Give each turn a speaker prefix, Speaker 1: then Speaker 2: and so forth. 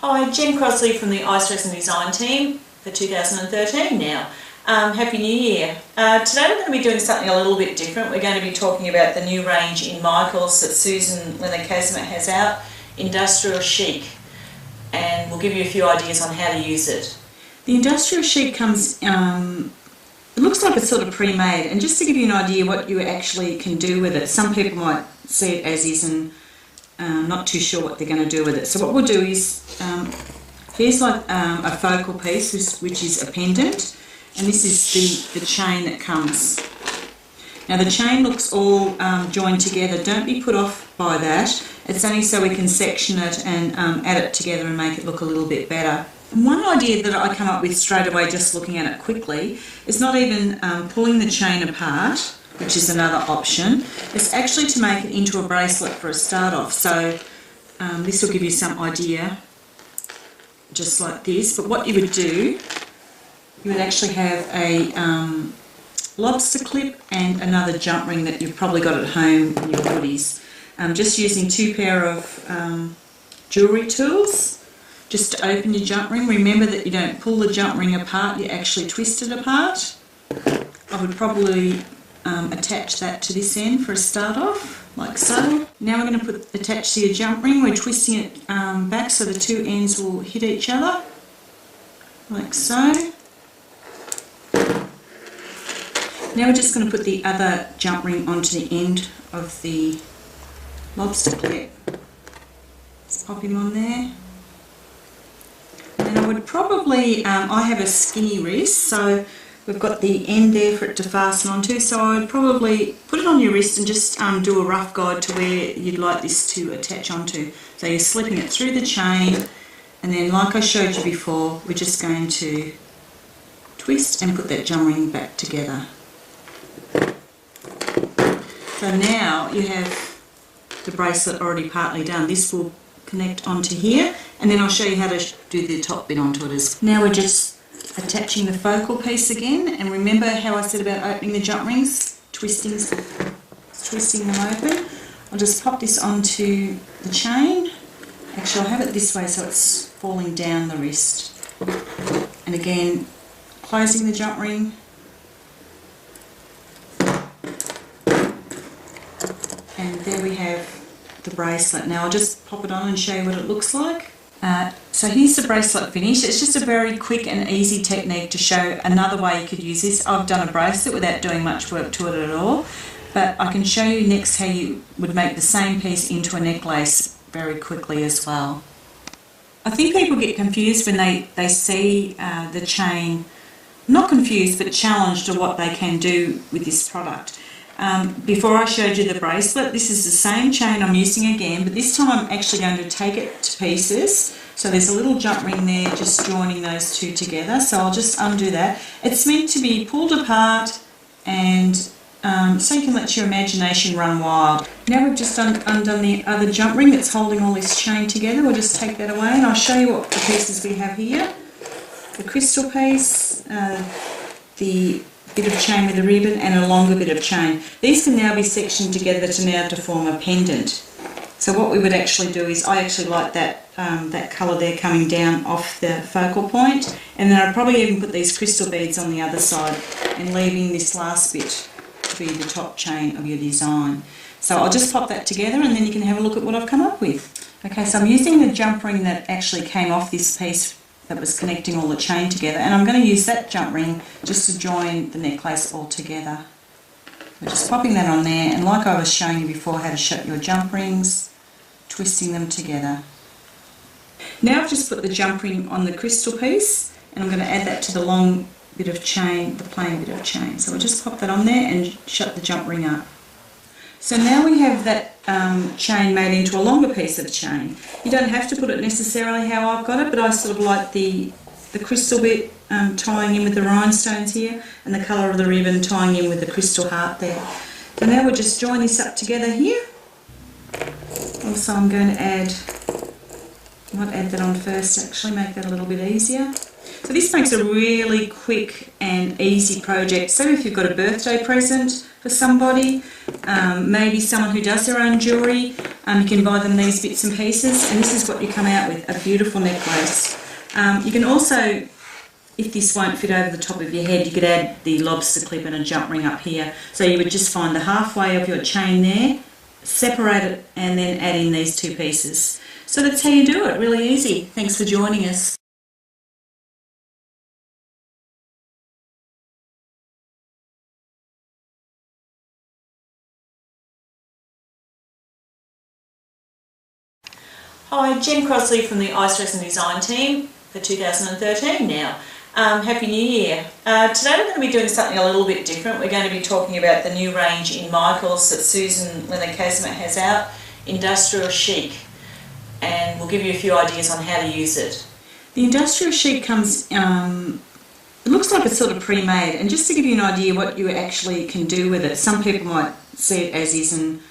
Speaker 1: Hi, Jen Crosley from the Ice Resin Design team for 2013 now. Happy New Year. Today we're going to be doing something a little bit different. We're going to be talking about the new range in Michaels that Susan Leonard-Casement has out, Industrial Chic, and we'll give you a few ideas on how to use it. The Industrial Chic comes, it looks like it's sort of pre-made, and just to give you an idea what you actually can do with it, some people might see it as is and not too sure what they're going to do with it. So what we'll do is, here's like a focal piece which is a pendant, and this is the chain that comes. Now the chain looks all joined together. Don't be put off by that. It's only so we can section it and add it together and make it look a little bit better. And one idea that I come up with straight away just looking at it quickly is not even pulling the chain apart, which is another option. It's actually to make it into a bracelet for a start off. So this will give you some idea, just like this. But what you would do, you would actually have a lobster clip and another jump ring that you've probably got at home in your goodies. Just using two pair of jewellery tools just to open your jump ring. Remember that you don't pull the jump ring apart, you actually twist it apart. I would probably attach that to this end for a start off, like so. Now we're going to attach to your jump ring. We're twisting it back so the two ends will hit each other, like so. Now we're just going to put the other jump ring onto the end of the lobster clip. Let's pop him on there. And I would probably, I have a skinny wrist, so we've got the end there for it to fasten onto, so I would probably put it on your wrist and just do a rough guide to where you'd like this to attach onto. So you're slipping it through the chain, and then like I showed you before, we're just going to twist and put that jump ring back together. So now you have the bracelet already partly done. This will connect onto here, and then I'll show you how to do the top bit onto it as well. Now we're just attaching the focal piece again, and remember how I said about opening the jump rings, twisting them open. I'll just pop this onto the chain. Actually, I'll have it this way so it's falling down the wrist. And again, closing the jump ring. And there we have the bracelet. Now I'll just pop it on and show you what it looks like. So here's the bracelet finish. It's just a very quick and easy technique to show another way you could use this. I've done a bracelet without doing much work to it at all, but I can show you next how you would make the same piece into a necklace very quickly as well. I think people get confused when they see the chain, not confused but challenged to what they can do with this product. Before I showed you the bracelet, this is the same chain I'm using again, but this time I'm actually going to take it to pieces. So there's a little jump ring there just joining those two together, so I'll just undo that. It's meant to be pulled apart and so you can let your imagination run wild. Now we've just undone the other jump ring that's holding all this chain together. We'll just take that away and I'll show you what the pieces we have here. The crystal piece, the bit of chain with a ribbon and a longer bit of chain. These can now be sectioned together to form a pendant. So what we would actually do is, I actually like that that colour there coming down off the focal point, and then I'd probably even put these crystal beads on the other side and leaving this last bit to be the top chain of your design. So I'll just pop that together and then you can have a look at what I've come up with. Okay, so I'm using the jump ring that actually came off this piece that was connecting all the chain together, and I'm going to use that jump ring just to join the necklace all together. We're just popping that on there, and like I was showing you before how to shut your jump rings, twisting them together. Now I've just put the jump ring on the crystal piece, and I'm going to add that to the long bit of chain, the plain bit of chain. So we'll just pop that on there and shut the jump ring up. So now we have that chain made into a longer piece of chain. You don't have to put it necessarily how I've got it, but I sort of like the crystal bit tying in with the rhinestones here, and the colour of the ribbon tying in with the crystal heart there. So now we'll just join this up together here. Also I'm going to add, I might add that on first actually, make that a little bit easier. So this makes a really quick and easy project. So if you've got a birthday present, for somebody, maybe someone who does their own jewellery. You can buy them these bits and pieces, and this is what you come out with, a beautiful necklace. You can also, if this won't fit over the top of your head, you could add the lobster clip and a jump ring up here. So you would just find the halfway of your chain there, separate it, and then add in these two pieces. So that's how you do it, really easy. Thanks for joining us. Hi, Jen Crosley from the Ice and Design team for 2013 now. Happy New Year. Today we're going to be doing something a little bit different. We're going to be talking about the new range in Michaels that Susan Leonard-Casimir has out, Industrial Chic, and we'll give you a few ideas on how to use it. The Industrial Chic comes, it looks like it's sort of pre-made, and just to give you an idea what you actually can do with it, some people might see it as is and